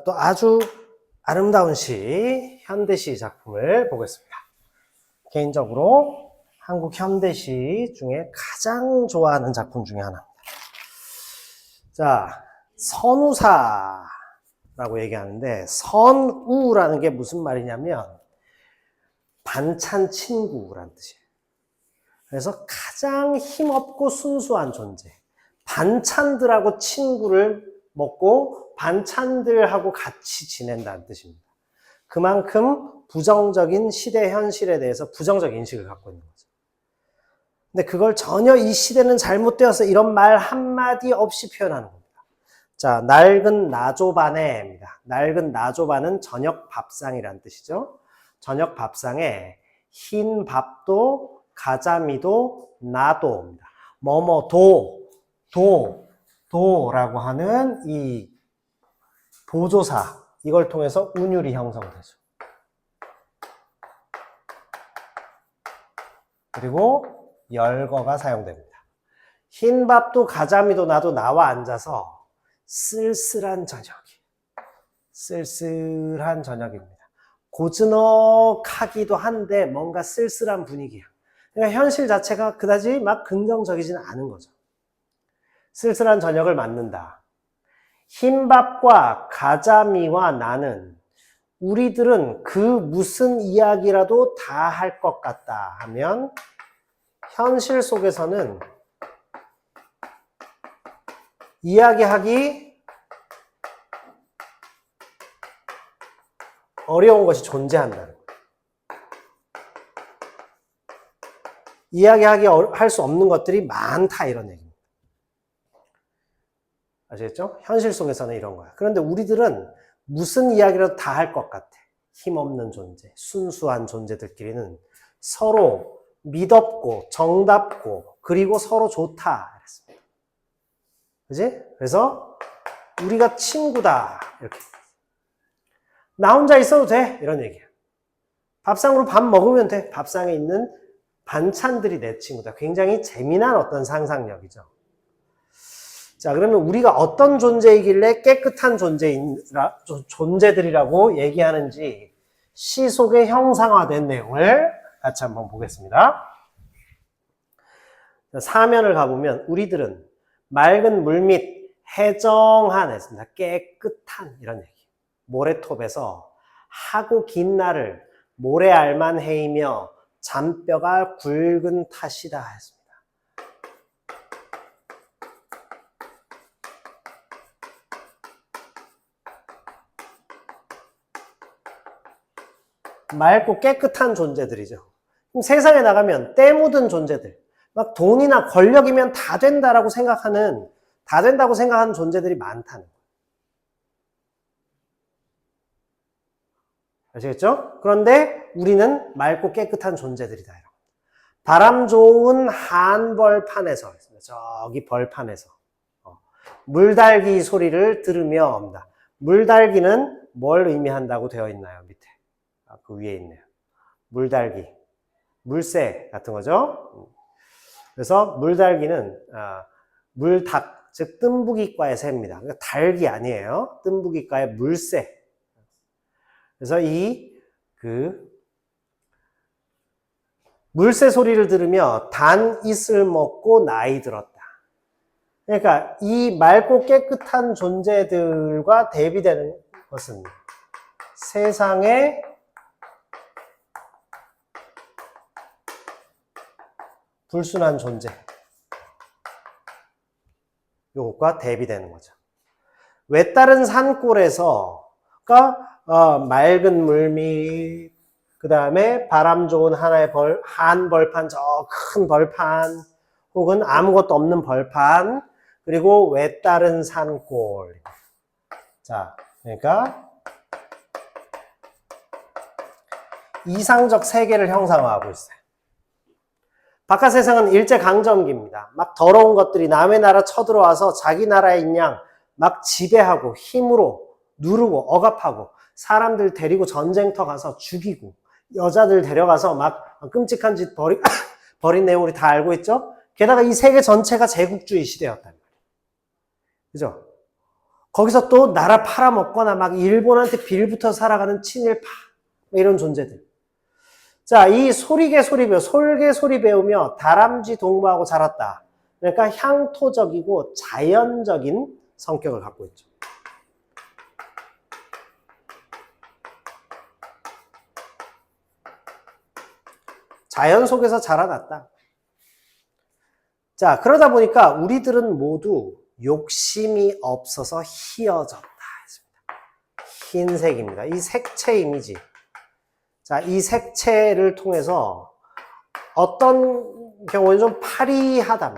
또 아주 아름다운 시, 현대시 작품을 보겠습니다. 개인적으로 한국 현대시 중에 가장 좋아하는 작품 중에 하나입니다. 자, 선우사라고 얘기하는데, 선우라는 게 무슨 말이냐면 반찬 친구라는 뜻이에요. 그래서 가장 힘없고 순수한 존재, 반찬들하고 친구를 먹고 반찬들하고 같이 지낸다는 뜻입니다. 그만큼 부정적인 시대 현실에 대해서 부정적 인식을 갖고 있는 거죠. 근데 그걸 전혀 이 시대는 잘못되어서 이런 말 한마디 없이 표현하는 겁니다. 자, 낡은 나조반에입니다. 낡은 나조반은 저녁 밥상이라는 뜻이죠. 저녁 밥상에 흰 밥도 가자미도 나도입니다. 도라고 하는 이 보조사, 이걸 통해서 운율이 형성되죠. 그리고 열거가 사용됩니다. 흰밥도 가자미도 나도 나와 앉아서 쓸쓸한 저녁입니다. 고즈넉하기도 한데 뭔가 쓸쓸한 분위기야. 그러니까 현실 자체가 그다지 막 긍정적이지는 않은 거죠. 쓸쓸한 저녁을 맞는다. 흰밥과 가자미와 나는 우리들은 그 무슨 이야기라도 다 할 것 같다 하면 현실 속에서는 이야기하기 어려운 것이 존재한다는 거예요. 이야기하기 할 수 없는 것들이 많다 이런 얘기입니다. 아시겠죠? 현실 속에서는 이런 거야. 그런데 우리들은 무슨 이야기라도 다 할 것 같아. 힘없는 존재, 순수한 존재들끼리는 서로 믿었고 정답고 그리고 서로 좋다 그랬습니다. 그지? 그래서 우리가 친구다 이렇게. 나 혼자 있어도 돼 이런 얘기야. 밥상으로 밥 먹으면 돼. 밥상에 있는 반찬들이 내 친구다. 굉장히 재미난 어떤 상상력이죠. 자, 그러면 우리가 어떤 존재이길래 깨끗한 존재들이라고 얘기하는지 시 속에 형상화된 내용을 같이 한번 보겠습니다. 사면을 가보면 우리들은 맑은 물 밑 해정한 했습니다. 깨끗한 이런 얘기. 모래톱에서 하고 긴 날을 모래알만 헤이며 잔뼈가 굵은 탓이다 했습니다. 맑고 깨끗한 존재들이죠. 그럼 세상에 나가면 때 묻은 존재들, 막 돈이나 권력이면 다 된다고 생각하는 존재들이 많다는 거예요. 아시겠죠? 그런데 우리는 맑고 깨끗한 존재들이다. 바람 좋은 한벌판에서, 저기 벌판에서 물달기 소리를 들으며 옵니다. 물달기는 뭘 의미한다고 되어 있나요? 밑에. 그 위에 있네요. 물달기. 물새 같은 거죠. 그래서 물달기는 물닭, 즉 뜸부기과의 새입니다. 그러니까 닭이 아니에요. 뜸부기과의 물새. 그래서 물새 소리를 들으며 단 이슬 먹고 나이 들었다. 그러니까 이 맑고 깨끗한 존재들과 대비되는 것은 세상에 불순한 존재, 요것과 대비되는 거죠. 외따른 산골에서 맑은 물밑, 그 다음에 바람 좋은 하나의 한벌판, 저 큰 벌판, 혹은 아무것도 없는 벌판, 그리고 외따른 산골. 자, 그러니까 이상적 세계를 형상화하고 있어요. 바깥 세상은 일제강점기입니다. 막 더러운 것들이 남의 나라 쳐들어와서 자기 나라인 양 막 지배하고 힘으로 누르고 억압하고 사람들 데리고 전쟁터 가서 죽이고 여자들 데려가서 막 끔찍한 짓 벌인 내용 우리 다 알고 있죠? 게다가 이 세계 전체가 제국주의 시대였단 말이에요. 그죠? 거기서 또 나라 팔아먹거나 막 일본한테 빌붙어 살아가는 친일파 이런 존재들. 자, 이 솔개 소리 배우며 다람쥐 동무하고 자랐다. 그러니까 향토적이고 자연적인 성격을 갖고 있죠. 자연 속에서 자라났다. 자, 그러다 보니까 우리들은 모두 욕심이 없어서 희어졌다 했습니다. 흰색입니다. 이 색채 이미지. 자, 이 색채를 통해서 어떤 경우에는 좀 파리하다.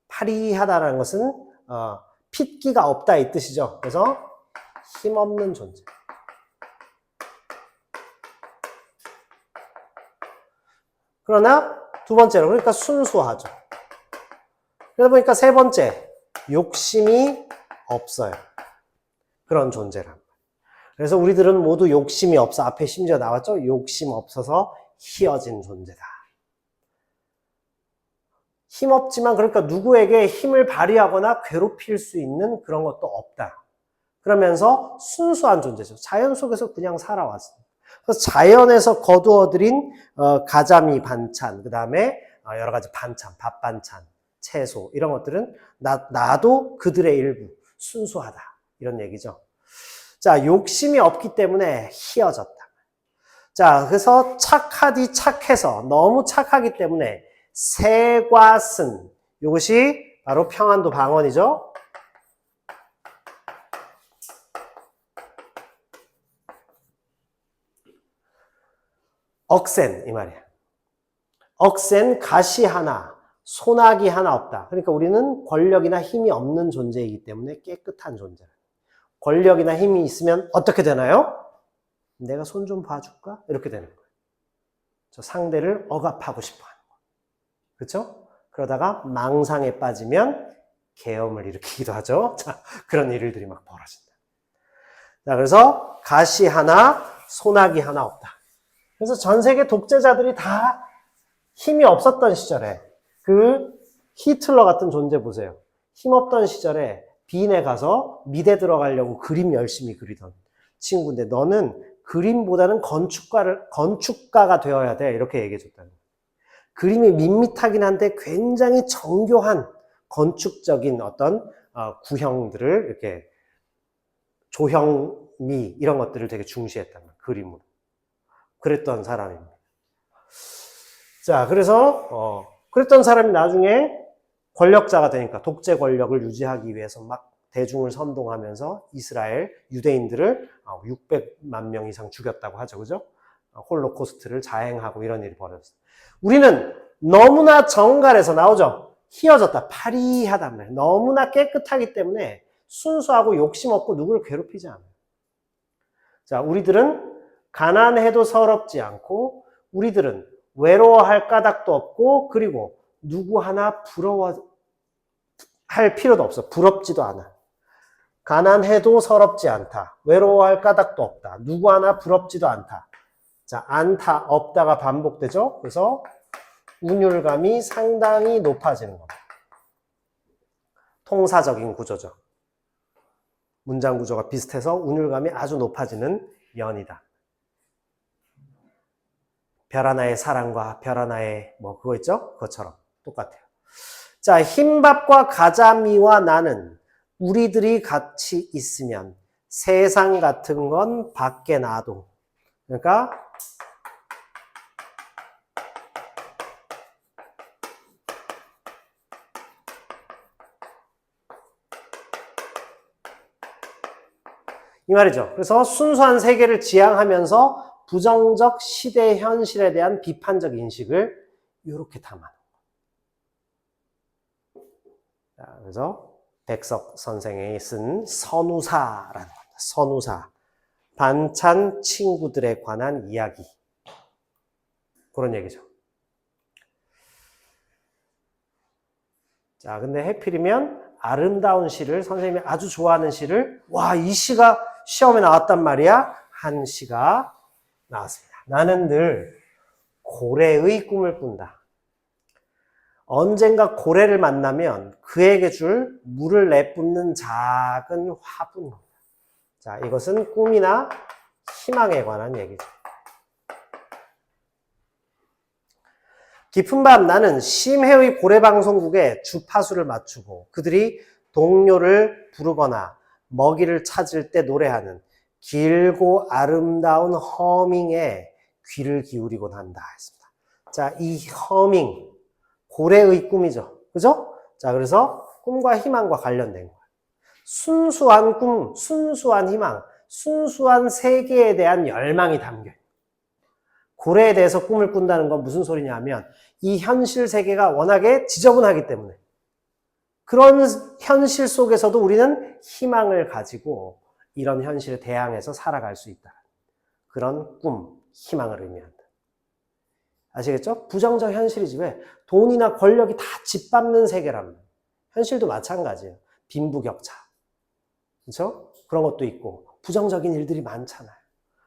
파리하다라는 것은 핏기가 없다 이 뜻이죠. 그래서 힘없는 존재. 그러나 두 번째로 그러니까 순수하죠. 그러다 보니까 세 번째 욕심이 없어요. 그런 존재란. 그래서 우리들은 모두 욕심이 없어. 앞에 심지어 나왔죠? 욕심 없어서 희어진 존재다. 힘없지만 그러니까 누구에게 힘을 발휘하거나 괴롭힐 수 있는 그런 것도 없다. 그러면서 순수한 존재죠. 자연 속에서 그냥 살아왔습니다. 그래서 자연에서 거두어들인 가자미 반찬, 그 다음에 여러 가지 반찬, 밥 반찬, 채소 이런 것들은 나도 그들의 일부, 순수하다 이런 얘기죠. 자, 욕심이 없기 때문에 희어졌다. 자, 그래서 착해서 너무 착하기 때문에 새과 쓴 이것이 바로 평안도 방언이죠. 억센 이 말이야. 억센 가시 하나, 소나기 하나 없다. 그러니까 우리는 권력이나 힘이 없는 존재이기 때문에 깨끗한 존재. 권력이나 힘이 있으면 어떻게 되나요? 내가 손 좀 봐줄까? 이렇게 되는 거예요. 저 상대를 억압하고 싶어 하는 거예요. 그렇죠? 그러다가 망상에 빠지면 계엄을 일으키기도 하죠. 자, 그런 일들이 막 벌어진다. 자, 그래서 가시 하나, 소나기 하나 없다. 그래서 전 세계 독재자들이 다 힘이 없었던 시절에 그 히틀러 같은 존재 보세요. 힘없던 시절에 빈에 가서 미대 들어가려고 그림 열심히 그리던 친구인데 너는 그림보다는 건축가가 되어야 돼. 이렇게 얘기해 줬다는 거예요. 그림이 밋밋하긴 한데 굉장히 정교한 건축적인 어떤 구형들을 이렇게 조형미 이런 것들을 되게 중시했단 말이에요. 그림으로. 그랬던 사람입니다. 자, 그래서 그랬던 사람이 나중에 권력자가 되니까 독재 권력을 유지하기 위해서 막 대중을 선동하면서 이스라엘 유대인들을 600만 명 이상 죽였다고 하죠. 그죠? 홀로코스트를 자행하고 이런 일이 벌어졌어요. 우리는 너무나 정갈해서 나오죠. 희어졌다. 파리하단 말이에요. 너무나 깨끗하기 때문에 순수하고 욕심 없고 누구를 괴롭히지 않아요. 자, 우리들은 가난해도 서럽지 않고 우리들은 외로워할 까닭도 없고 그리고 누구 하나 부러워할 필요도 없어. 부럽지도 않아. 가난해도 서럽지 않다. 외로워할 까닭도 없다. 누구 하나 부럽지도 않다. 자, 않다, 없다가 반복되죠. 그래서 운율감이 상당히 높아지는 겁니다. 통사적인 구조죠. 문장 구조가 비슷해서 운율감이 아주 높아지는 연이다. 별 하나의 사랑과 별 하나의 그거 있죠? 그것처럼 똑같아요. 자, 흰밥과 가자미와 나는 우리들이 같이 있으면 세상 같은 건 밖에 놔도. 그러니까 이 말이죠. 그래서 순수한 세계를 지향하면서 부정적 시대 현실에 대한 비판적 인식을 이렇게 담아놓은 거예요. 그래서 백석 선생이 쓴 선우사라는 겁니다. 선우사. 반찬 친구들에 관한 이야기. 그런 얘기죠. 자, 근데 해필이면 아름다운 시를, 선생님이 아주 좋아하는 시를, 와, 이 시가 시험에 나왔단 말이야? 한 시가 나왔습니다. 나는 늘 고래의 꿈을 꾼다. 언젠가 고래를 만나면 그에게 줄 물을 내뿜는 작은 화분. 자, 이것은 꿈이나 희망에 관한 얘기죠. 깊은 밤 나는 심해의 고래방송국에 주파수를 맞추고 그들이 동료를 부르거나 먹이를 찾을 때 노래하는 길고 아름다운 허밍에 귀를 기울이곤 한다 했습니다. 자, 이 허밍, 고래의 꿈이죠. 그죠? 자, 그래서 꿈과 희망과 관련된 거예요. 순수한 꿈, 순수한 희망, 순수한 세계에 대한 열망이 담겨요. 고래에 대해서 꿈을 꾼다는 건 무슨 소리냐면 이 현실 세계가 워낙에 지저분하기 때문에 그런 현실 속에서도 우리는 희망을 가지고 이런 현실에 대항해서 살아갈 수 있다. 그런 꿈, 희망을 의미한다. 아시겠죠? 부정적 현실이지 왜? 돈이나 권력이 다 짓밟는 세계랍니다. 현실도 마찬가지예요. 빈부격차. 그렇죠? 그런 것도 있고 부정적인 일들이 많잖아요.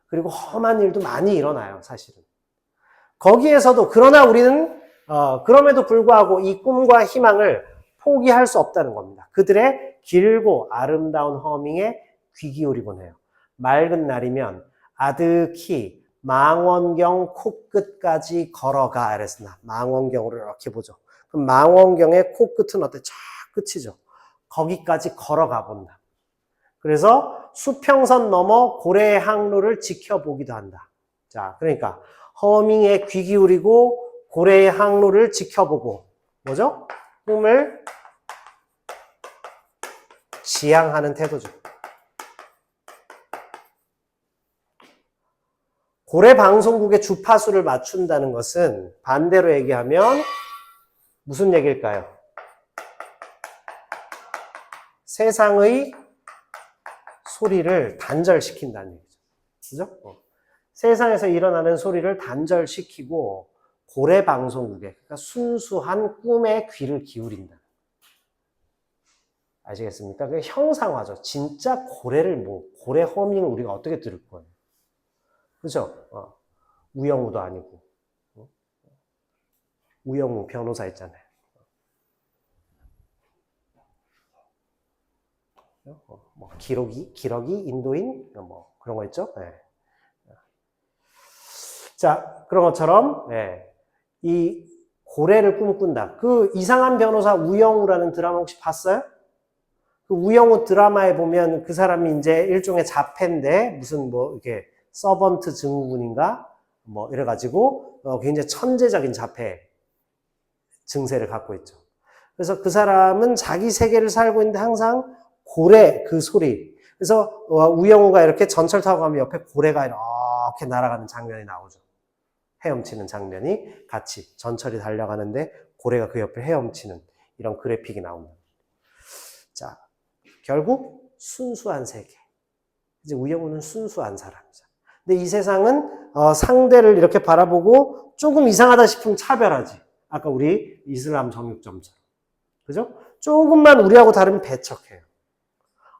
그리고 험한 일도 많이 일어나요, 사실은. 거기에서도 그러나 우리는 그럼에도 불구하고 이 꿈과 희망을 포기할 수 없다는 겁니다. 그들의 길고 아름다운 허밍에 귀 기울이곤 해요. 맑은 날이면 아득히 망원경 코끝까지 걸어가 이랬으나 망원경으로 이렇게 보죠. 그럼 망원경의 코끝은 어때? 쫙 끝이죠. 거기까지 걸어가 본다. 그래서 수평선 넘어 고래의 항로를 지켜보기도 한다. 자, 그러니까 허밍에 귀 기울이고 고래의 항로를 지켜보고 뭐죠? 꿈을 지향하는 태도죠. 고래 방송국의 주파수를 맞춘다는 것은 반대로 얘기하면 무슨 얘기일까요? 세상의 소리를 단절시킨다는 얘기죠. 그죠? 세상에서 일어나는 소리를 단절시키고 고래 방송국에, 그러니까 순수한 꿈에 귀를 기울인다. 아시겠습니까? 그게 형상화죠. 진짜 고래를 고래 허밍을 우리가 어떻게 들을 거예요? 그죠? 우영우도 아니고. 우영우 변호사 있잖아요. 뭐 기러기 인도인 뭐 그런 거 있죠. 네. 자, 그런 것처럼 이 고래를 꿈꾼다. 그 이상한 변호사 우영우라는 드라마 혹시 봤어요? 그 우영우 드라마에 보면 그 사람이 이제 일종의 자폐인데 무슨 뭐 이렇게 서번트 증후군인가 뭐 이래가지고 굉장히 천재적인 자폐 증세를 갖고 있죠. 그래서 그 사람은 자기 세계를 살고 있는데 항상 고래 그 소리. 그래서 우영우가 이렇게 전철 타고 가면 옆에 고래가 이렇게 날아가는 장면이 나오죠. 헤엄치는 장면이 같이 전철이 달려가는데 고래가 그 옆을 헤엄치는 이런 그래픽이 나옵니다. 자, 결국 순수한 세계. 이제 우영우는 순수한 사람이죠. 근데 이 세상은 상대를 이렇게 바라보고 조금 이상하다 싶으면 차별하지. 아까 우리 이슬람 정육점처럼. 그죠? 조금만 우리하고 다르면 배척해요.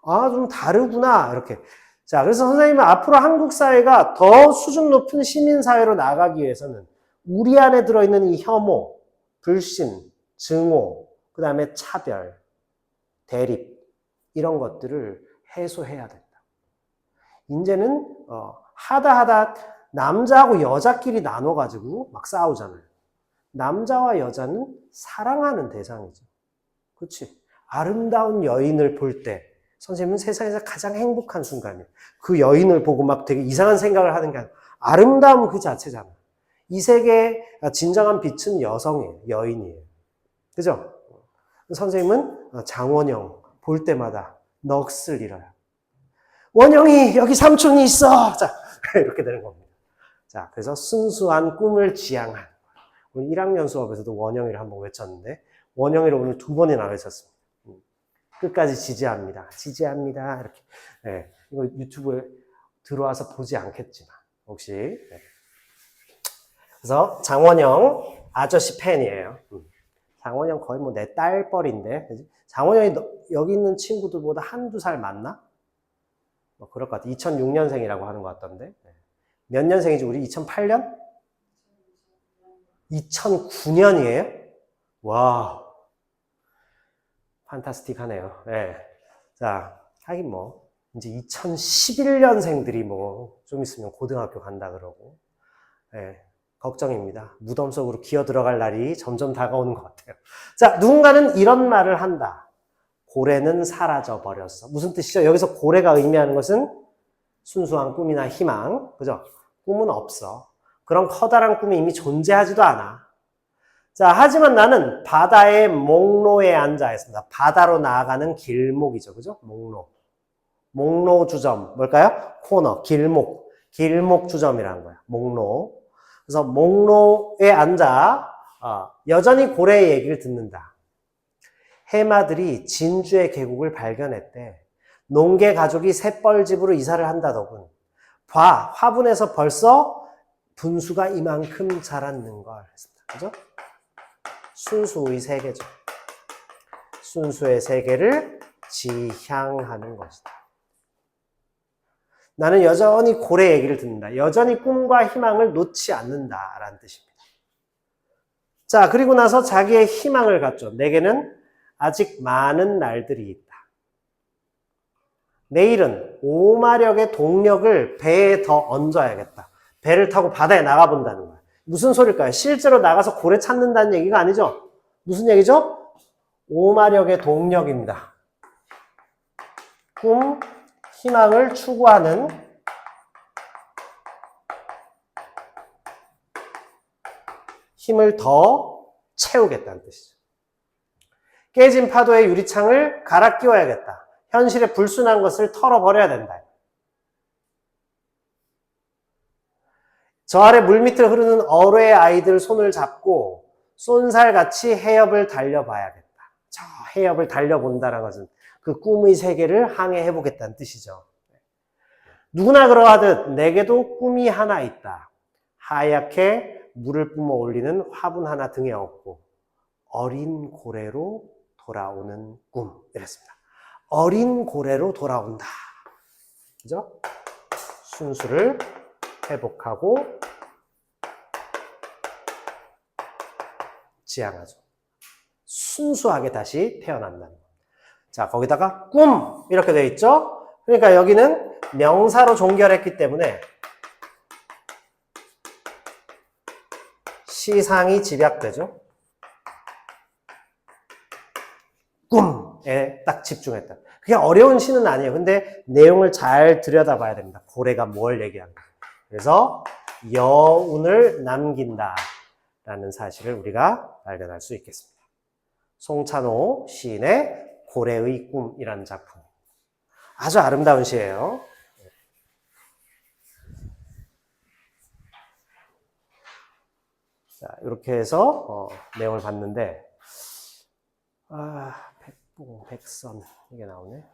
아, 좀 다르구나. 이렇게. 자, 그래서 선생님은 앞으로 한국 사회가 더 수준 높은 시민사회로 나가기 위해서는 우리 안에 들어있는 이 혐오, 불신, 증오, 그 다음에 차별, 대립, 이런 것들을 해소해야 된다. 이제는, 하다 남자하고 여자끼리 나눠가지고 막 싸우잖아요. 남자와 여자는 사랑하는 대상이죠. 그렇지? 아름다운 여인을 볼 때, 선생님은 세상에서 가장 행복한 순간이에요. 그 여인을 보고 막 되게 이상한 생각을 하는 게 아니라 아름다움 그 자체잖아요. 이 세계의 진정한 빛은 여성이에요. 여인이에요. 그죠? 선생님은 장원영 볼 때마다 넋을 잃어요. 원영이 여기 삼촌이 있어. 자, 이렇게 되는 겁니다. 자, 그래서 순수한 꿈을 지향한. 오늘 1학년 수업에서도 원영이를 한번 외쳤는데 원영이를 오늘 2번이나 외쳤습니다. 끝까지 지지합니다. 지지합니다. 이렇게. 네, 이거 유튜브에 들어와서 보지 않겠지만 혹시. 네. 그래서 장원영 아저씨 팬이에요. 장원영 거의 뭐 내 딸뻘인데 장원영이 여기 있는 친구들보다 한두 살 많나? 뭐 그럴 것 같아. 2006년생이라고 하는 것 같던데. 네. 몇 년생이지 우리? 2008년? 2009년이에요? 와, 판타스틱하네요. 네. 자, 하긴 뭐 이제 2011년생들이 뭐 좀 있으면 고등학교 간다 그러고, 네, 걱정입니다. 무덤 속으로 기어 들어갈 날이 점점 다가오는 것 같아요. 자, 누군가는 이런 말을 한다. 고래는 사라져 버렸어. 무슨 뜻이죠? 여기서 고래가 의미하는 것은 순수한 꿈이나 희망, 그죠? 꿈은 없어. 그런 커다란 꿈이 이미 존재하지도 않아. 자, 하지만 나는 바다의 목로에 앉아 있습니다. 바다로 나아가는 길목이죠. 그죠? 목로. 목로 주점. 뭘까요? 코너, 길목. 길목 주점이라는 거야. 목로. 그래서 목로에 앉아 여전히 고래의 얘기를 듣는다. 해마들이 진주의 계곡을 발견했대. 농계 가족이 셋벌집으로 이사를 한다더군. 봐, 화분에서 벌써 분수가 이만큼 자랐는 걸. 그죠? 순수의 세계죠. 순수의 세계를 지향하는 것이다. 나는 여전히 고래 얘기를 듣는다. 여전히 꿈과 희망을 놓지 않는다라는 뜻입니다. 자, 그리고 나서 자기의 희망을 갖죠. 내게는 아직 많은 날들이 있다. 내일은 오마력의 동력을 배에 더 얹어야겠다. 배를 타고 바다에 나가본다는 거야. 무슨 소릴까요? 실제로 나가서 고래 찾는다는 얘기가 아니죠? 무슨 얘기죠? 오마력의 동력입니다. 꿈, 희망을 추구하는 힘을 더 채우겠다는 뜻이죠. 깨진 파도의 유리창을 갈아 끼워야겠다. 현실의 불순한 것을 털어버려야 된다. 저 아래 물밑을 흐르는 어뢰의 아이들 손을 잡고 쏜살같이 해협을 달려봐야겠다. 저 해협을 달려본다는 것은 그 꿈의 세계를 항해해보겠다는 뜻이죠. 누구나 그러하듯 내게도 꿈이 하나 있다. 하얗게 물을 뿜어 올리는 화분 하나 등에 업고 어린 고래로 돌아오는 꿈. 이랬습니다. 어린 고래로 돌아온다. 그죠? 순수를 회복하고 지향하죠. 순수하게 다시 태어난다는 것. 자, 거기다가 꿈 이렇게 되어 있죠? 그러니까 여기는 명사로 종결했기 때문에 시상이 집약되죠. 꿈에 딱 집중했다. 그게 어려운 시는 아니에요. 근데 내용을 잘 들여다봐야 됩니다. 고래가 뭘 얘기하는가. 그래서 여운을 남긴다 라는 사실을 우리가 발견할 수 있겠습니다. 송찬호 시인의 고래의 꿈이라는 작품. 아주 아름다운 시예요. 자, 이렇게 해서 내용을 봤는데 백봉, 백선 이게 나오네.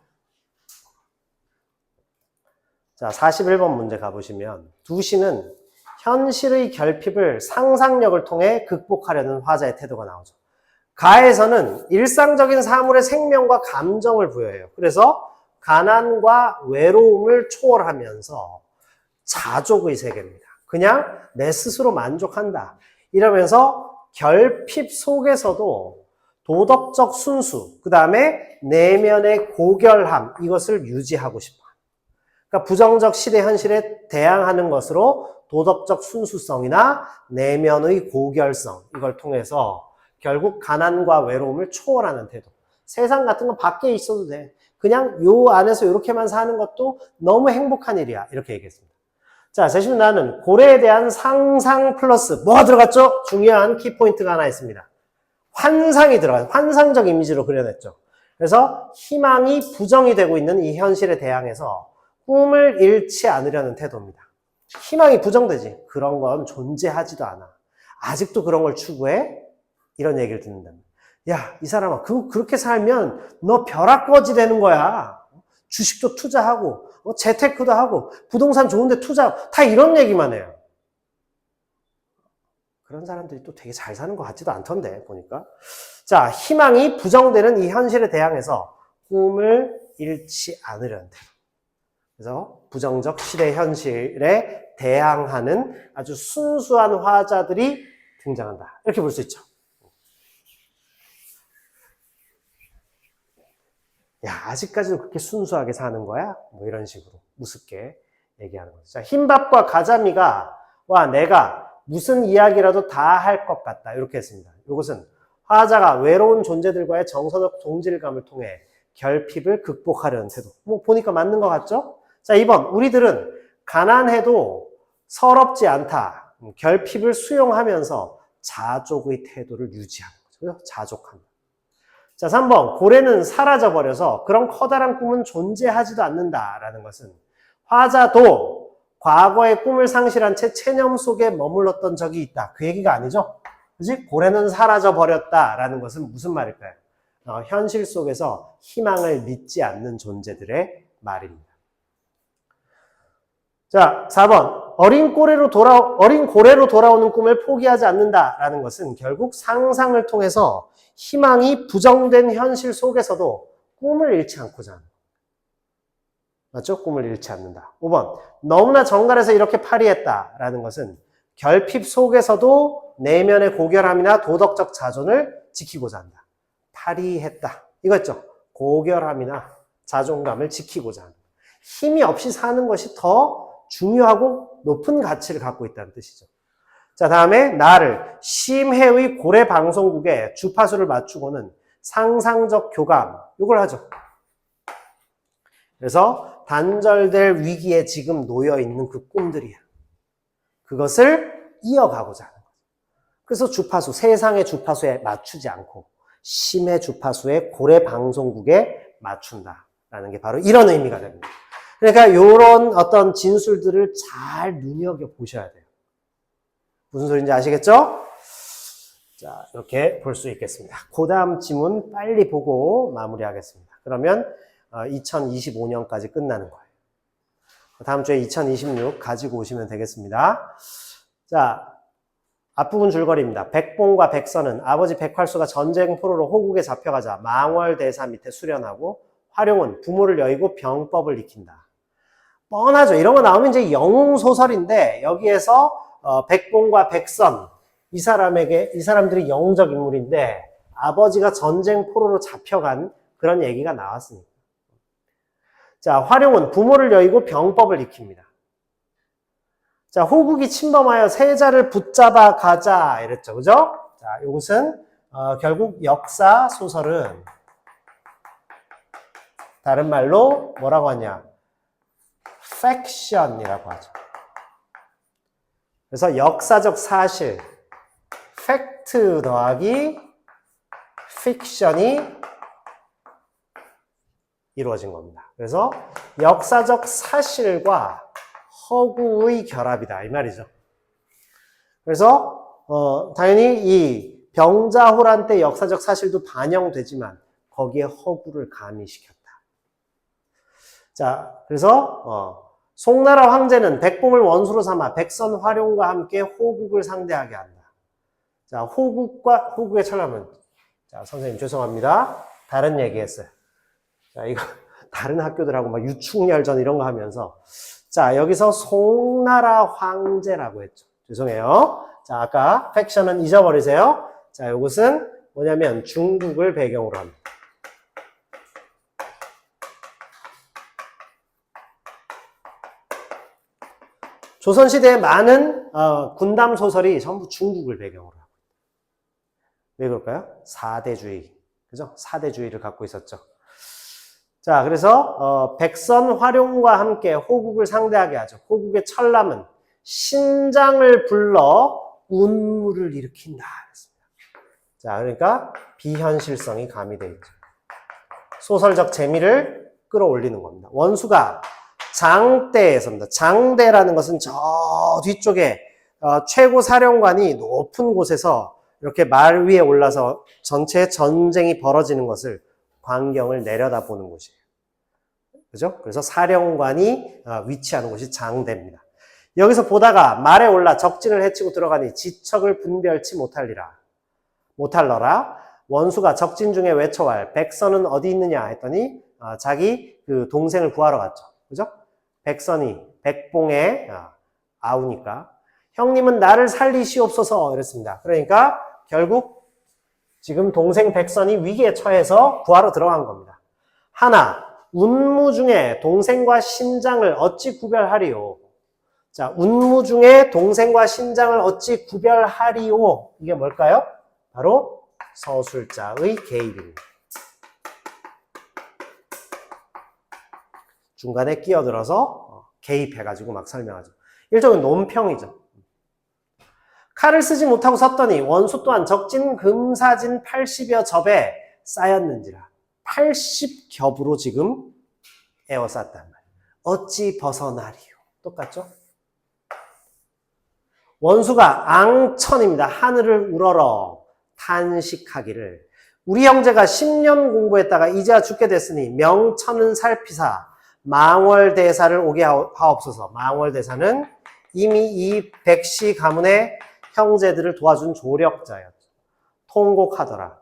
자, 41번 문제 가보시면 두 시는 현실의 결핍을 상상력을 통해 극복하려는 화자의 태도가 나오죠. 가에서는 일상적인 사물의 생명과 감정을 부여해요. 그래서 가난과 외로움을 초월하면서 자족의 세계입니다. 그냥 내 스스로 만족한다. 이러면서 결핍 속에서도 도덕적 순수, 그 다음에 내면의 고결함, 이것을 유지하고 싶어. 그러니까 부정적 시대 현실에 대항하는 것으로 도덕적 순수성이나 내면의 고결성, 이걸 통해서 결국 가난과 외로움을 초월하는 태도. 세상 같은 건 밖에 있어도 돼. 그냥 요 안에서 이렇게만 사는 것도 너무 행복한 일이야. 이렇게 얘기했습니다. 자, 제시문 나는 고래에 대한 상상 플러스 뭐가 들어갔죠? 중요한 키포인트가 하나 있습니다. 환상이 들어가요. 환상적 이미지로 그려냈죠. 그래서 희망이 부정이 되고 있는 이 현실에 대항해서 꿈을 잃지 않으려는 태도입니다. 희망이 부정되지. 그런 건 존재하지도 않아. 아직도 그런 걸 추구해? 이런 얘기를 듣는다. 야, 이 사람아, 그렇게 살면 너 벼락거지 되는 거야. 주식도 투자하고, 재테크도 하고, 부동산 좋은데 투자, 다 이런 얘기만 해요. 그런 사람들이 또 되게 잘 사는 것 같지도 않던데, 보니까. 자, 희망이 부정되는 이 현실에 대항해서 꿈을 잃지 않으려는 태도. 그래서 부정적 시대 현실에 대항하는 아주 순수한 화자들이 등장한다. 이렇게 볼 수 있죠. 야, 아직까지도 그렇게 순수하게 사는 거야? 뭐 이런 식으로 우습게 얘기하는 거죠. 자, 흰밥과 가자미가 와 내가 무슨 이야기라도 다 할 것 같다 이렇게 했습니다. 이것은 화자가 외로운 존재들과의 정서적 동질감을 통해 결핍을 극복하려는 태도. 뭐 보니까 맞는 것 같죠? 자, 2번 우리들은 가난해도 서럽지 않다. 결핍을 수용하면서 자족의 태도를 유지하는 거죠. 자족합니다. 자, 3번 고래는 사라져버려서 그런 커다란 꿈은 존재하지도 않는다라는 것은 화자도 과거의 꿈을 상실한 채 체념 속에 머물렀던 적이 있다. 그 얘기가 아니죠? 그지? 고래는 사라져버렸다라는 것은 무슨 말일까요? 현실 속에서 희망을 믿지 않는 존재들의 말입니다. 자, 4번 어린 고래로 돌아오는 꿈을 포기하지 않는다라는 것은 결국 상상을 통해서 희망이 부정된 현실 속에서도 꿈을 잃지 않고자 합니다. 맞죠? 꿈을 잃지 않는다. 5번 너무나 정갈해서 이렇게 파리했다라는 것은 결핍 속에서도 내면의 고결함이나 도덕적 자존을 지키고자 한다. 파리했다. 이거죠. 고결함이나 자존감을 지키고자 한다. 힘이 없이 사는 것이 더 중요하고 높은 가치를 갖고 있다는 뜻이죠. 자, 다음에 나를 심해의 고래 방송국에 주파수를 맞추고는 상상적 교감, 이걸 하죠. 그래서 단절될 위기에 지금 놓여있는 그 꿈들이야. 그것을 이어가고자 하는 거죠. 그래서 주파수, 세상의 주파수에 맞추지 않고 심해 주파수의 고래 방송국에 맞춘다라는 게 바로 이런 의미가 됩니다. 그러니까 이런 어떤 진술들을 잘 눈여겨보셔야 돼요. 무슨 소리인지 아시겠죠? 자, 이렇게 볼 수 있겠습니다. 그 다음 지문 빨리 보고 마무리하겠습니다. 그러면 2025년까지 끝나는 거예요. 다음 주에 2026 가지고 오시면 되겠습니다. 자, 앞부분 줄거리입니다. 백봉과 백선은 아버지 백활수가 전쟁 포로로 호국에 잡혀가자 망월대사 밑에 수련하고 활용은 부모를 여의고 병법을 익힌다. 뻔하죠. 이런 거 나오면 이제 영웅소설인데 여기에서 백봉과 백선 이 사람들이 영웅적 인물인데 아버지가 전쟁 포로로 잡혀간 그런 얘기가 나왔으니까. 자, 활용은 부모를 여의고 병법을 익힙니다. 자, 호국이 침범하여 세자를 붙잡아 가자 이랬죠. 그죠? 자, 이것은 결국 역사 소설은 다른 말로 뭐라고 하냐? 팩션이라고 하죠. 그래서 역사적 사실, 팩트 더하기 픽션이 이루어진 겁니다. 그래서 역사적 사실과 허구의 결합이다 이 말이죠. 그래서 당연히 이 병자호란 때 역사적 사실도 반영되지만 거기에 허구를 가미시켰다. 자, 그래서 송나라 황제는 백봉을 원수로 삼아 백선 활용과 함께 호국을 상대하게 한다. 자, 호국의 철학은 자, 선생님 죄송합니다. 다른 얘기했어요. 자, 이거 다른 학교들하고 막 유충열전 이런 거 하면서 자, 여기서 송나라 황제라고 했죠. 죄송해요. 자, 아까 팩션은 잊어버리세요. 자, 이것은 뭐냐면 중국을 배경으로 합니다. 조선시대의 많은 군담 소설이 전부 중국을 배경으로 하고 있다. 왜 그럴까요? 사대주의. 그죠? 사대주의를 갖고 있었죠. 자, 그래서 백선 활용과 함께 호국을 상대하게 하죠. 호국의 철남은 신장을 불러 운무를 일으킨다. 자, 그러니까 비현실성이 가미되어 있죠. 소설적 재미를 끌어올리는 겁니다. 원수가 장대에서입니다. 장대라는 것은 저 뒤쪽에 최고 사령관이 높은 곳에서 이렇게 말 위에 올라서 전체 전쟁이 벌어지는 것을 광경을 내려다보는 곳이에요. 그죠? 그래서 사령관이 위치하는 곳이 장대입니다. 여기서 보다가 말에 올라 적진을 해치고 들어가니 지척을 분별치 못할러라. 원수가 적진 중에 외쳐왈 백선은 어디 있느냐 했더니 자기 그 동생을 구하러 갔죠. 그죠? 백선이 백봉의 아우니까 형님은 나를 살리시옵소서 이랬습니다. 그러니까 결국 지금 동생 백선이 위기에 처해서 구하러 들어간 겁니다. 하나, 운무 중에 동생과 신장을 어찌 구별하리요? 자, 운무 중에 동생과 신장을 어찌 구별하리요? 이게 뭘까요? 바로 서술자의 개입입니다. 중간에 끼어들어서 개입해가지고 막 설명하죠. 일종의 논평이죠. 칼을 쓰지 못하고 섰더니 원수 또한 적진 금사진 80여 접에 쌓였는지라. 80겹으로 지금 에워쌌단 말이에요. 어찌 벗어나리요? 똑같죠? 원수가 앙천입니다. 하늘을 우러러 탄식하기를 우리 형제가 10년 공부했다가 이제야 죽게 됐으니 명천은 살피사 망월대사를 오게 하옵소서. 망월대사는 이미 이 백시 가문의 형제들을 도와준 조력자였죠. 통곡하더라.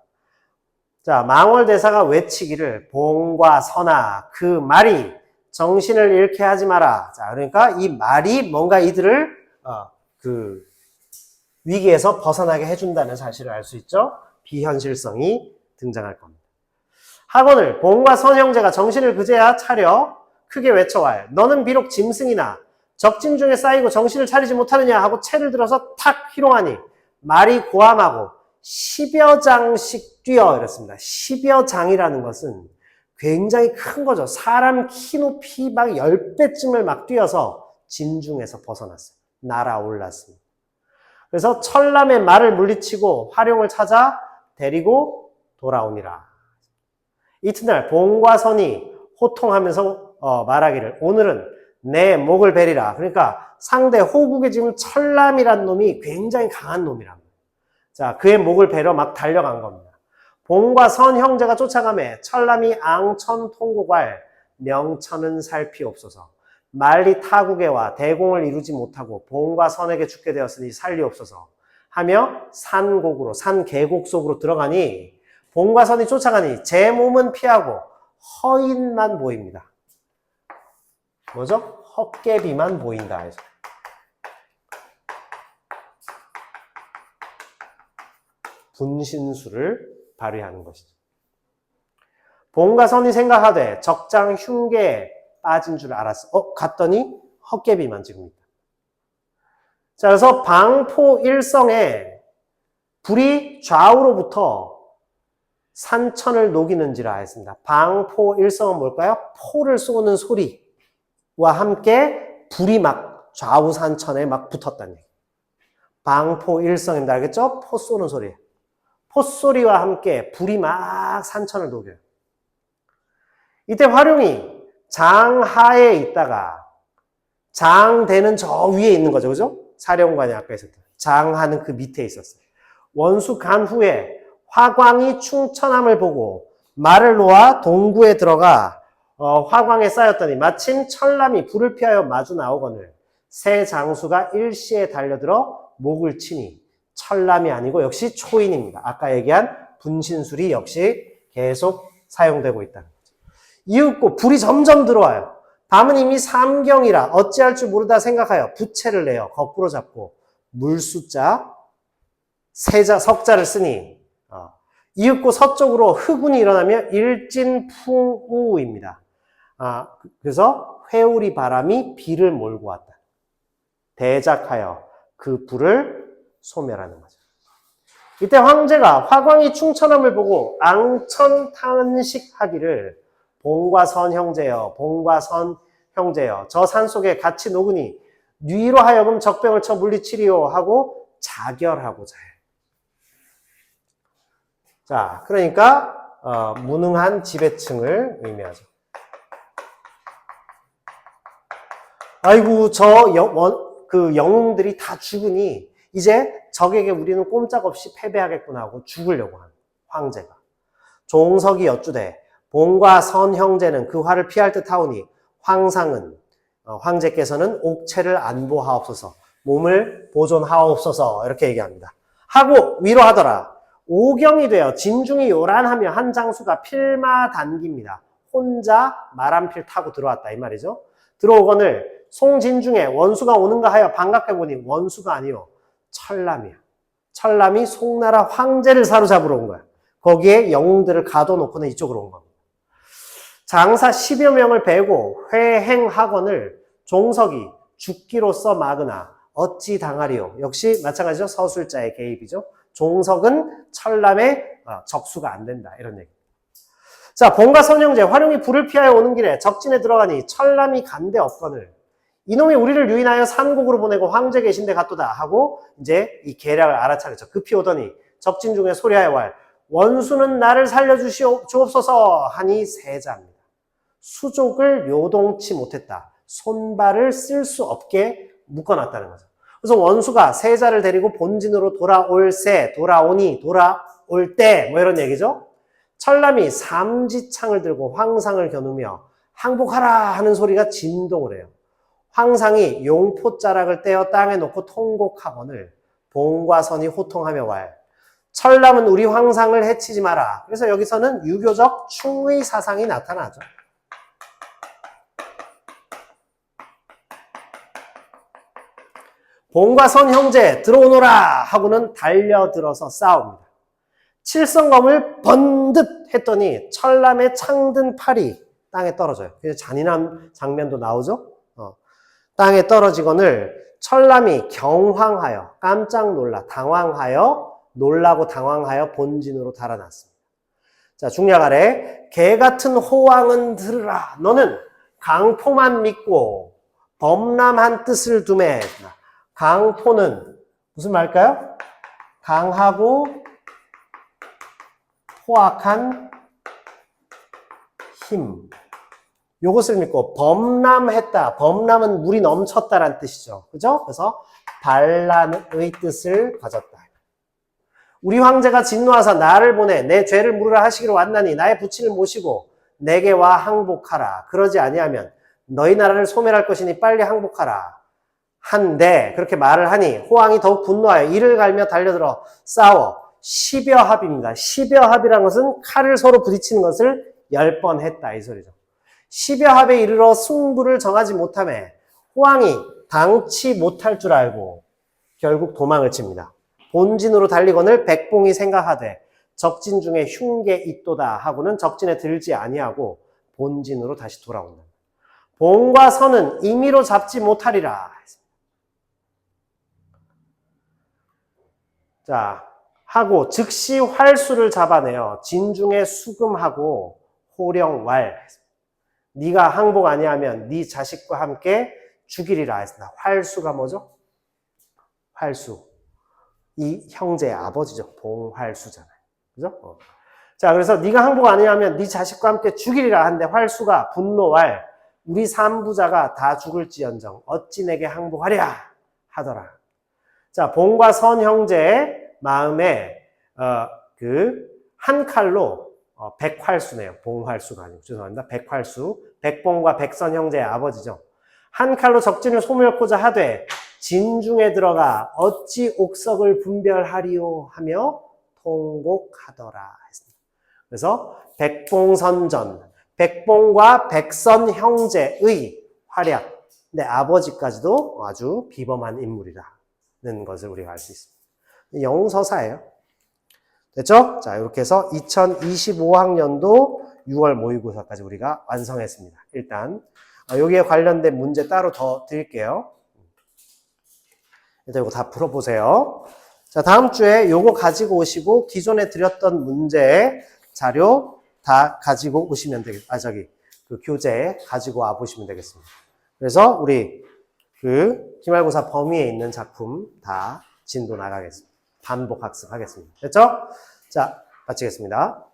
자, 망월대사가 외치기를 봉과 선아 그 말이 정신을 잃게 하지 마라. 자, 그러니까 이 말이 뭔가 이들을 그 위기에서 벗어나게 해준다는 사실을 알 수 있죠. 비현실성이 등장할 겁니다. 학원을 봉과 선 형제가 정신을 그제야 차려 크게 외쳐와요. 너는 비록 짐승이나 적진 중에 쌓이고 정신을 차리지 못하느냐 하고 채를 들어서 탁 희롱하니 말이 고함하고 10여 장씩 뛰어 이랬습니다. 10여 장이라는 것은 굉장히 큰 거죠. 사람 키 높이 막 10배쯤을 막 뛰어서 진중에서 벗어났어요. 날아올랐습니다. 그래서 철남의 말을 물리치고 화룡을 찾아 데리고 돌아오니라. 이튿날 봉과 선이 호통하면서 말하기를 오늘은 내 목을 베리라. 그러니까 상대 호국의 지금 철남이란 놈이 굉장히 강한 놈이랍니다. 자, 그의 목을 베러 막 달려간 겁니다. 봉과 선 형제가 쫓아가매 철남이 앙천 통곡할 명천은 살피옵소서. 말리 타국에와 대공을 이루지 못하고 봉과 선에게 죽게 되었으니 살리옵소서 하며 산곡으로 산 계곡 속으로 들어가니 봉과 선이 쫓아가니 제 몸은 피하고 허인만 보입니다. 뭐죠? 헛개비만 보인다 해서. 분신술을 발휘하는 것이죠. 봉과 선이 생각하되 적장 흉계에 빠진 줄 알았어. 갔더니 헛개비만 지금 있다. 자, 그래서 방포 일성에 불이 좌우로부터 산천을 녹이는지라 했습니다. 방포 일성은 뭘까요? 포를 쏘는 소리와 함께 불이 막 좌우 산천에 막 붙었다는 얘기. 방포 일성입니다. 알겠죠? 포 쏘는 소리. 포소리와 함께 불이 막 산천을 녹여요. 이때 화룡이 장하에 있다가 장대는 저 위에 있는 거죠. 그죠? 사령관이 아까 있었던 장하는 그 밑에 있었어요. 원수 간 후에 화광이 충천함을 보고 말을 놓아 동구에 들어가 화광에 쌓였더니 마침 철남이 불을 피하여 마주 나오거늘 새 장수가 일시에 달려들어 목을 치니 철남이 아니고 역시 초인입니다. 아까 얘기한 분신술이 역시 계속 사용되고 있다는 거죠. 이윽고 불이 점점 들어와요. 밤은 이미 삼경이라 어찌할 줄 모르다 생각하여 부채를 내어 거꾸로 잡고 물수자 세자 석자를 쓰니 이윽고 서쪽으로 흑운이 일어나며 일진풍우입니다. 그래서 회오리 바람이 비를 몰고 왔다. 대작하여 그 불을 소멸하는 거죠. 이때 황제가 화광이 충천함을 보고 앙천탄식하기를 봉과 선 형제여, 봉과 선 형제여, 저 산속에 같이 녹으니 뉘로 하여금 적병을 쳐 물리치리요 하고 자결하고자 해. 자, 그러니까 무능한 지배층을 의미하죠. 아이고, 그 영웅들이 다 죽으니 이제 적에게 우리는 꼼짝없이 패배하겠구나 하고 죽으려고 하는 황제가. 종석이 여쭈되 봉과 선 형제는 그 화를 피할 듯 하오니 황제께서는 옥체를 안보하옵소서, 몸을 보존하옵소서 이렇게 얘기합니다. 하고 위로하더라. 오경이 되어 진중이 요란하며 한 장수가 필마 단기입니다. 혼자 말 한 필 타고 들어왔다 이 말이죠. 들어오거늘 송진중에 원수가 오는가 하여 반갑해보니 원수가 아니요 철남이야. 철남이 송나라 황제를 사로잡으러 온 거야. 거기에 영웅들을 가둬놓고는 이쪽으로 온 겁니다. 장사 10여 명을 베고 회행학원을 종석이 죽기로써 막으나 어찌 당하리요. 역시 마찬가지죠. 서술자의 개입이죠. 종석은 철남의 적수가 안 된다. 이런 얘기. 자, 본과 선형제 활용이 불을 피하여 오는 길에 적진에 들어가니 철남이 간대 없거늘 이놈이 우리를 유인하여 산곡으로 보내고 황제 계신데 갔도다 하고 이제 이 계략을 알아차렸죠. 급히 오더니 적진 중에 소리하여 왈 원수는 나를 살려주옵소서 하니 세자입니다. 수족을 요동치 못했다. 손발을 쓸 수 없게 묶어놨다는 거죠. 그래서 원수가 세자를 데리고 본진으로 돌아올세, 돌아오니, 돌아올 때, 뭐 이런 얘기죠. 철남이 삼지창을 들고 황상을 겨누며 항복하라 하는 소리가 진동을 해요. 황상이 용포자락을 떼어 땅에 놓고 통곡하거늘 봉과 선이 호통하며 왈 철남은 우리 황상을 해치지 마라. 그래서 여기서는 유교적 충의 사상이 나타나죠. 봉과 선 형제 들어오너라 하고는 달려들어서 싸웁니다. 칠성검을 번듯 했더니 철남의 창든 팔이 땅에 떨어져요. 그래서 잔인한 장면도 나오죠. 땅에 떨어지거늘 철남이 경황하여 깜짝 놀라고 당황하여 본진으로 달아났습니다. 자, 중략 아래 개 같은 호왕은 들으라. 너는 강포만 믿고 범람한 뜻을 두매. 강포는 무슨 말일까요? 강하고 포악한 힘. 요것을 믿고 범람했다. 범람은 물이 넘쳤다라는 뜻이죠. 그죠? 그래서 반란의 뜻을 가졌다. 우리 황제가 진노하사 나를 보내 내 죄를 물으라 하시기로 왔나니 나의 부친을 모시고 내게 와 항복하라. 그러지 아니하면 너희 나라를 소멸할 것이니 빨리 항복하라. 한데 그렇게 말을 하니 호왕이 더욱 분노하여 이를 갈며 달려들어 싸워 10여 합입니다. 10여 합이라는 것은 칼을 서로 부딪히는 것을 10번 했다 이 소리죠. 10여 합에 이르러 승부를 정하지 못하매 호왕이 당치 못할 줄 알고 결국 도망을 칩니다. 본진으로 달리거늘 백봉이 생각하되 적진 중에 흉계 있도다 하고는 적진에 들지 아니하고 본진으로 다시 돌아온다. 봉과 선은 임의로 잡지 못하리라. 자, 하고 즉시 활수를 잡아내어 진중에 수금하고 호령왈. 네가 항복 아니하면 네 자식과 함께 죽이리라 했습니다. 활수가 뭐죠? 활수. 이 형제의 아버지죠. 봉활수잖아요. 그죠? 자, 그래서 네가 항복 아니하면 네 자식과 함께 죽이리라 하는데 활수가 분노할 우리 삼부자가 다 죽을지언정 어찌 내게 항복하랴 하더라. 자, 봉과 선 형제의 마음에 한 칼로 백활수네요. 봉활수가 아니고 죄송합니다. 백활수. 백봉과 백선 형제의 아버지죠. 한 칼로 적진을 소멸코자 하되 진중에 들어가 어찌 옥석을 분별하리요 하며 통곡하더라 했습니다. 그래서 백봉선전, 백봉과 백선 형제의 활약. 근데 아버지까지도 아주 비범한 인물이라는 것을 우리가 알 수 있습니다. 영웅서사예요. 됐죠? 자, 이렇게 해서 2025학년도 6월 모의고사까지 우리가 완성했습니다. 일단 여기에 관련된 문제 따로 더 드릴게요. 일단 이거 다 풀어보세요. 자, 다음 주에 요거 가지고 오시고 기존에 드렸던 문제 자료 다 가지고 오시면 되겠습니다. 그 교재 가지고 와 보시면 되겠습니다. 그래서 우리 기말고사 범위에 있는 작품 다 진도 나가겠습니다. 반복 학습하겠습니다. 됐죠? 자, 마치겠습니다.